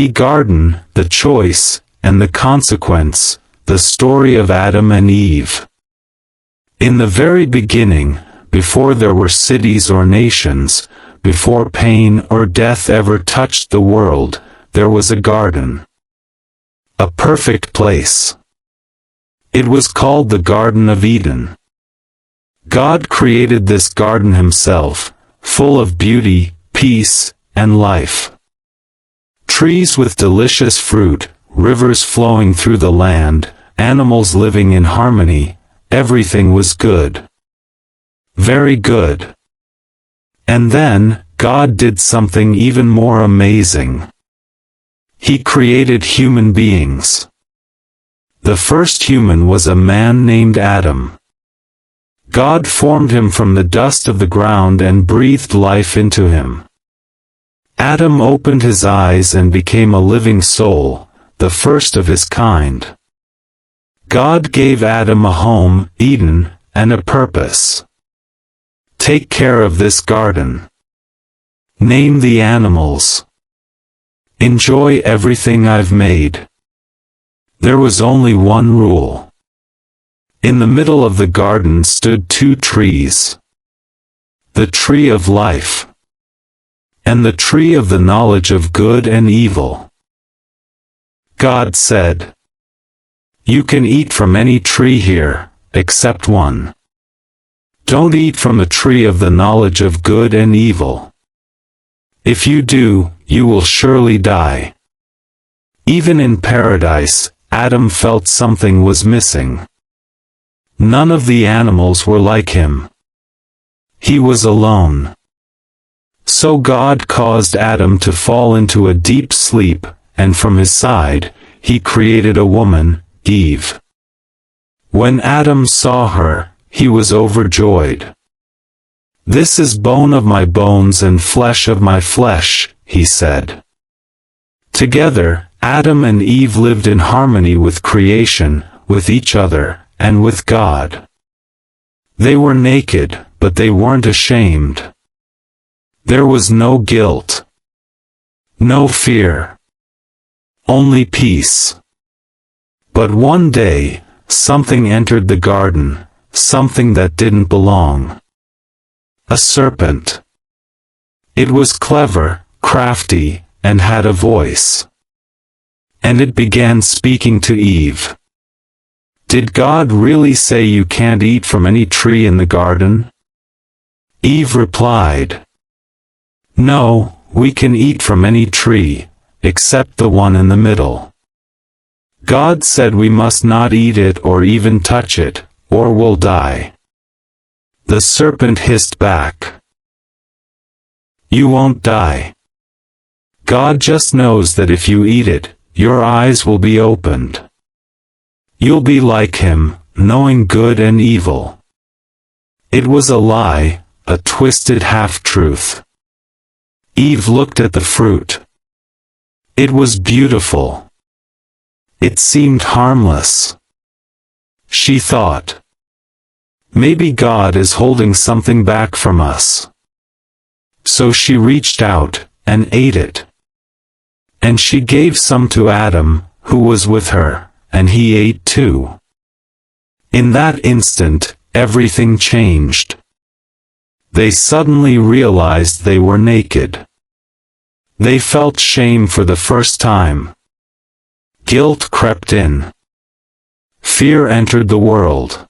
Garden, the choice, and the consequence, the story of Adam and Eve. In the very beginning, before there were cities or nations, before pain or death ever touched the world, there was a garden. A perfect place. It was called the Garden of Eden. God created this garden himself, full of beauty, peace, and life. Trees with delicious fruit, rivers flowing through the land, animals living in harmony, everything was good. Very good. And then, God did something even more amazing. He created human beings. The first human was a man named Adam. God formed him from the dust of the ground and breathed life into him. Adam opened his eyes and became a living soul, the first of his kind. God gave Adam a home, Eden, and a purpose. Take care of this garden. Name the animals. Enjoy everything I've made. There was only one rule. In the middle of the garden stood two trees. The tree of life. And the tree of the knowledge of good and evil. God said, "You can eat from any tree here, except one. Don't eat from the tree of the knowledge of good and evil. If you do, you will surely die." Even in paradise, Adam felt something was missing. None of the animals were like him. He was alone. So God caused Adam to fall into a deep sleep, and from his side, he created a woman, Eve. When Adam saw her, he was overjoyed. "This is bone of my bones and flesh of my flesh," he said. Together, Adam and Eve lived in harmony with creation, with each other, and with God. They were naked, but they weren't ashamed. There was no guilt. No fear. Only peace. But one day, something entered the garden, something that didn't belong. A serpent. It was clever, crafty, and had a voice. And it began speaking to Eve. Did God really say you can't eat from any tree in the garden? Eve replied, "No, we can eat from any tree, except the one in the middle. God said we must not eat it or even touch it, or we'll die." The serpent hissed back, "You won't die. God just knows that if you eat it, your eyes will be opened. You'll be like him, knowing good and evil." It was a lie, a twisted half-truth. Eve looked at the fruit. It was beautiful. It seemed harmless. She thought, maybe God is holding something back from us. So she reached out, and ate it. And she gave some to Adam, who was with her, and he ate too. In that instant, everything changed. They suddenly realized they were naked. They felt shame for the first time. Guilt crept in. Fear entered the world.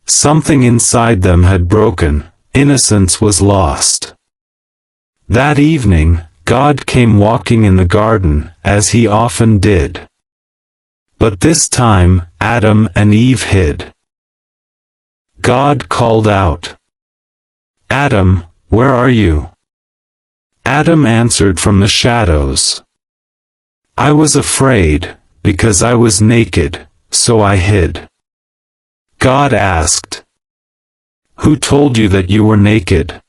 Something inside them had broken, innocence was lost. That evening, God came walking in the garden, as he often did. But this time, Adam and Eve hid. God called out, "Adam, where are you?" Adam answered from the shadows, "I was afraid, because I was naked, so I hid." God asked, "Who told you that you were naked?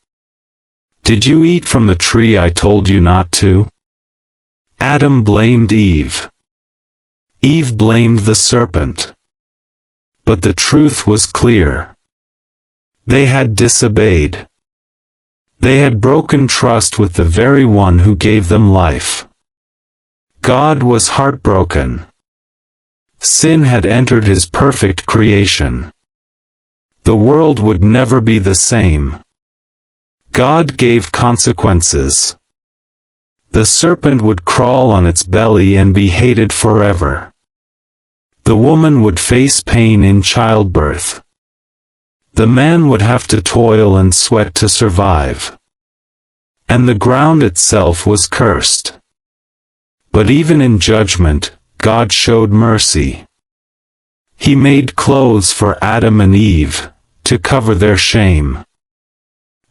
Did you eat from the tree I told you not to?" Adam blamed Eve. Eve blamed the serpent. But the truth was clear. They had disobeyed. They had broken trust with the very one who gave them life. God was heartbroken. Sin had entered his perfect creation. The world would never be the same. God gave consequences. The serpent would crawl on its belly and be hated forever. The woman would face pain in childbirth. The man would have to toil and sweat to survive. And the ground itself was cursed. But even in judgment, God showed mercy. He made clothes for Adam and Eve, to cover their shame.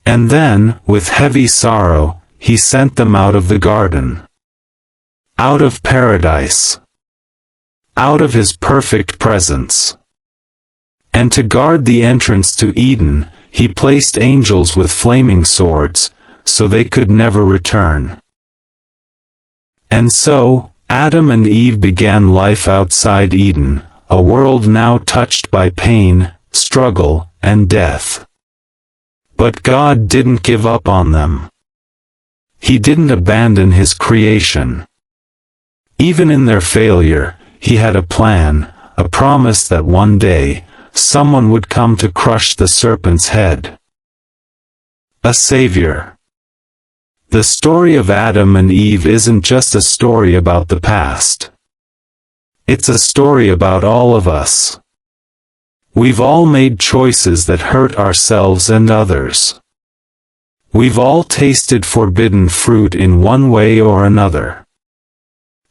And then, with heavy sorrow, he sent them out of the garden. Out of paradise. Out of his perfect presence. And to guard the entrance to Eden, he placed angels with flaming swords, so they could never return. And so, Adam and Eve began life outside Eden, a world now touched by pain, struggle, and death. But God didn't give up on them. He didn't abandon his creation. Even in their failure, he had a plan, a promise that one day, someone would come to crush the serpent's head. A savior. The story of Adam and Eve isn't just a story about the past. It's a story about all of us. We've all made choices that hurt ourselves and others. We've all tasted forbidden fruit in one way or another.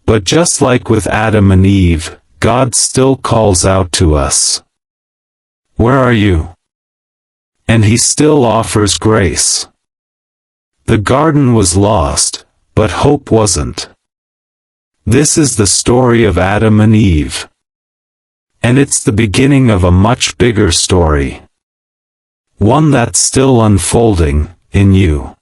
But just like with Adam and Eve, God still calls out to us. Where are you? And he still offers grace. The garden was lost, but hope wasn't. This is the story of Adam and Eve. And it's the beginning of a much bigger story. One that's still unfolding, in you.